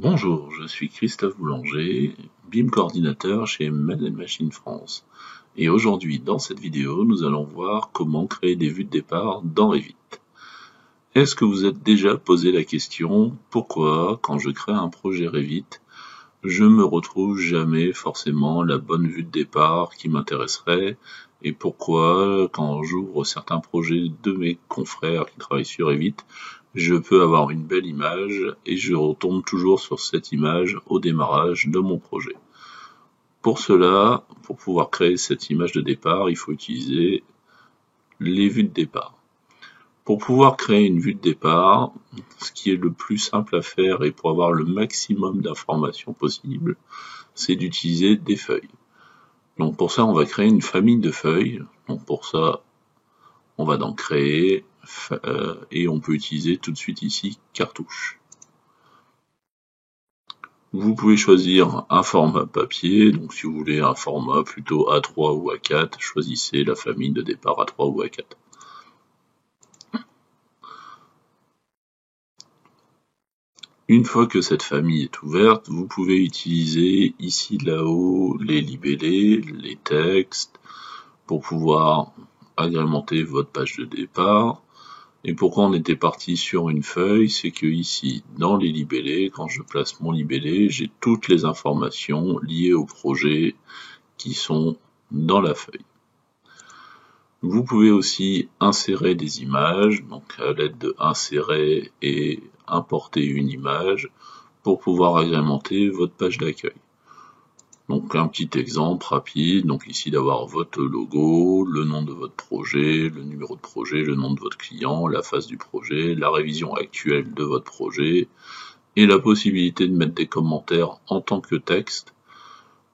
Bonjour, je suis Christophe Boulanger, BIM coordinateur chez Made & Machine France. Et aujourd'hui, dans cette vidéo, nous allons voir comment créer des vues de départ dans Revit. Est-ce que vous êtes déjà posé la question, pourquoi, quand je crée un projet Revit, je me retrouve jamais forcément la bonne vue de départ qui m'intéresserait, et pourquoi, quand j'ouvre certains projets de mes confrères qui travaillent sur Revit, je peux avoir une belle image et je retombe toujours sur cette image au démarrage de mon projet. Pour cela, pour pouvoir créer cette image de départ, il faut utiliser les vues de départ. Pour pouvoir créer une vue de départ, ce qui est le plus simple à faire et pour avoir le maximum d'informations possible, c'est d'utiliser des feuilles. Donc pour ça, on va créer une famille de feuilles. Donc pour ça, on va donc créer et on peut utiliser tout de suite ici cartouche. Vous pouvez choisir un format papier, donc si vous voulez un format plutôt A3 ou A4, choisissez la famille de départ A3 ou A4. Une fois que cette famille est ouverte, vous pouvez utiliser ici là-haut les libellés, les textes, pour pouvoir agrémenter votre page de départ. Et pourquoi on était parti sur une feuille, c'est que ici, dans les libellés, quand je place mon libellé, j'ai toutes les informations liées au projet qui sont dans la feuille. Vous pouvez aussi insérer des images, donc à l'aide de insérer et importer une image pour pouvoir agrémenter votre page d'accueil. Donc un petit exemple rapide, donc ici d'avoir votre logo, le nom de votre projet, le numéro de projet, le nom de votre client, la phase du projet, la révision actuelle de votre projet, et la possibilité de mettre des commentaires en tant que texte.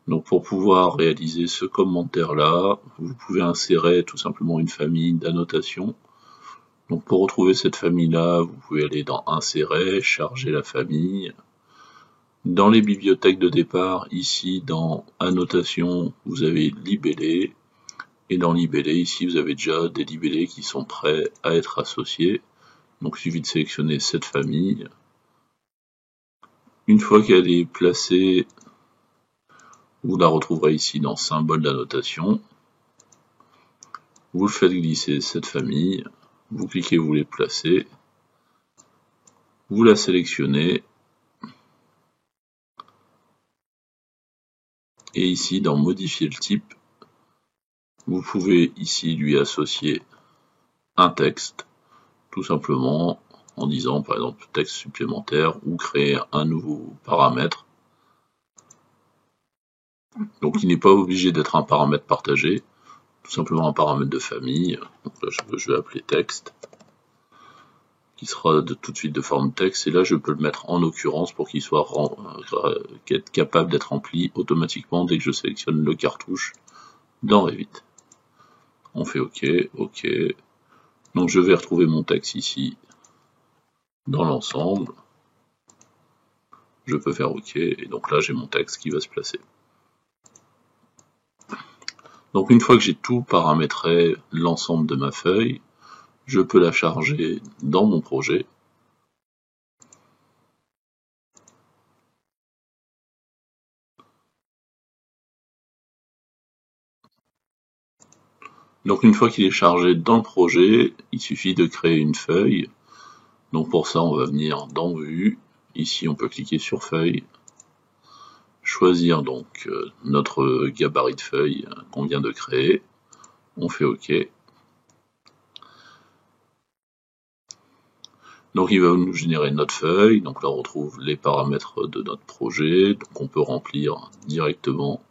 Donc pour pouvoir réaliser ce commentaire-là, vous pouvez insérer tout simplement une famille d'annotations. Donc pour retrouver cette famille-là, vous pouvez aller dans Insérer, charger la famille. Dans les bibliothèques de départ, ici dans Annotation, vous avez Libellé. Et dans Libellé, ici vous avez déjà des libellés qui sont prêts à être associés. Donc il suffit de sélectionner cette famille. Une fois qu'elle est placée, vous la retrouverez ici dans Symbole d'annotation. Vous faites glisser cette famille, vous cliquez, vous les placez, vous la sélectionnez, et ici dans Modifier le type, vous pouvez ici lui associer un texte, tout simplement en disant par exemple texte supplémentaire ou créer un nouveau paramètre. Donc il n'est pas obligé d'être un paramètre partagé, tout simplement un paramètre de famille. Donc là je vais appeler texte, qui sera tout de suite de forme texte, et là je peux le mettre en occurrence pour qu'il soit capable d'être rempli automatiquement dès que je sélectionne le cartouche dans Revit. On fait OK, OK. Donc je vais retrouver mon texte ici dans l'ensemble. Je peux faire OK, et donc là j'ai mon texte qui va se placer. Donc une fois que j'ai tout paramétré l'ensemble de ma feuille, je peux la charger dans mon projet. Donc une fois qu'il est chargé dans le projet, il suffit de créer une feuille. Donc pour ça, on va venir dans Vue. Ici, on peut cliquer sur Feuille, choisir donc notre gabarit de feuille qu'on vient de créer. On fait OK. Donc il va nous générer notre feuille. Donc là, on retrouve les paramètres de notre projet. Donc on peut remplir directement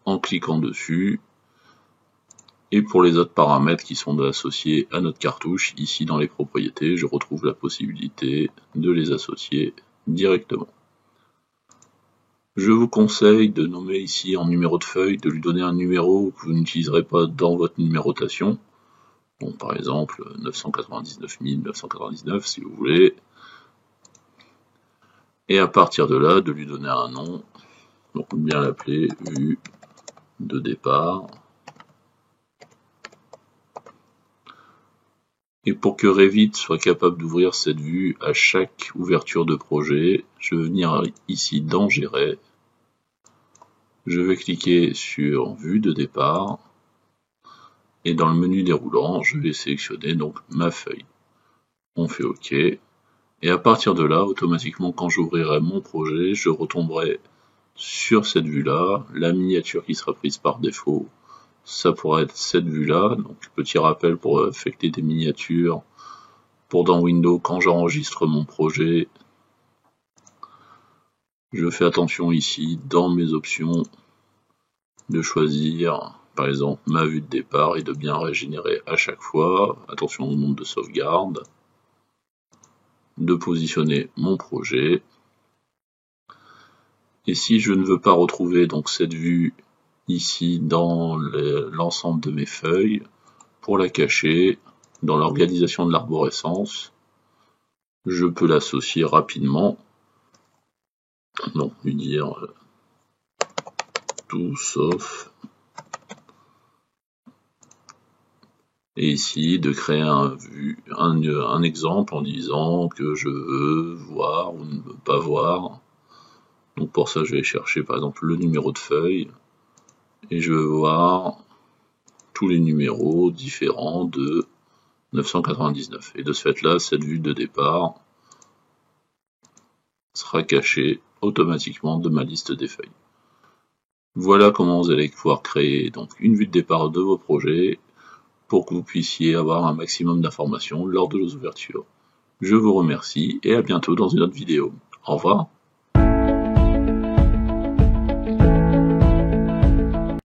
en cliquant dessus. Et pour les autres paramètres qui sont associés à notre cartouche, ici dans les propriétés, je retrouve la possibilité de les associer directement. Je vous conseille de nommer ici en numéro de feuille, de lui donner un numéro que vous n'utiliserez pas dans votre numérotation. Bon, par exemple, 999 999 si vous voulez. Et à partir de là, de lui donner un nom. Donc bien l'appeler vue de départ. Et pour que Revit soit capable d'ouvrir cette vue à chaque ouverture de projet, je vais venir ici dans Gérer. Je vais cliquer sur Vue de départ. Et dans le menu déroulant, je vais sélectionner donc ma feuille. On fait OK. Et à partir de là, automatiquement, quand j'ouvrirai mon projet, je retomberai sur cette vue-là. La miniature qui sera prise par défaut, ça pourra être cette vue-là. Donc, petit rappel pour affecter des miniatures pour dans Windows quand j'enregistre mon projet. Je fais attention ici, dans mes options, de choisir par exemple ma vue de départ et de bien régénérer à chaque fois. Attention au nombre de sauvegarde. De positionner mon projet. Et si je ne veux pas retrouver donc cette vue ici dans l'ensemble de mes feuilles, pour la cacher dans l'organisation de l'arborescence, je peux l'associer rapidement. Donc lui dire tout sauf, et ici de créer un exemple en disant que je veux voir ou ne veux pas voir. Donc pour ça, je vais chercher par exemple le numéro de feuille et je veux voir tous les numéros différents de 999. Et de ce fait-là, cette vue de départ sera cachée automatiquement de ma liste des feuilles. Voilà comment vous allez pouvoir créer donc une vue de départ de vos projets pour que vous puissiez avoir un maximum d'informations lors de vos ouvertures. Je vous remercie et à bientôt dans une autre vidéo. Au revoir.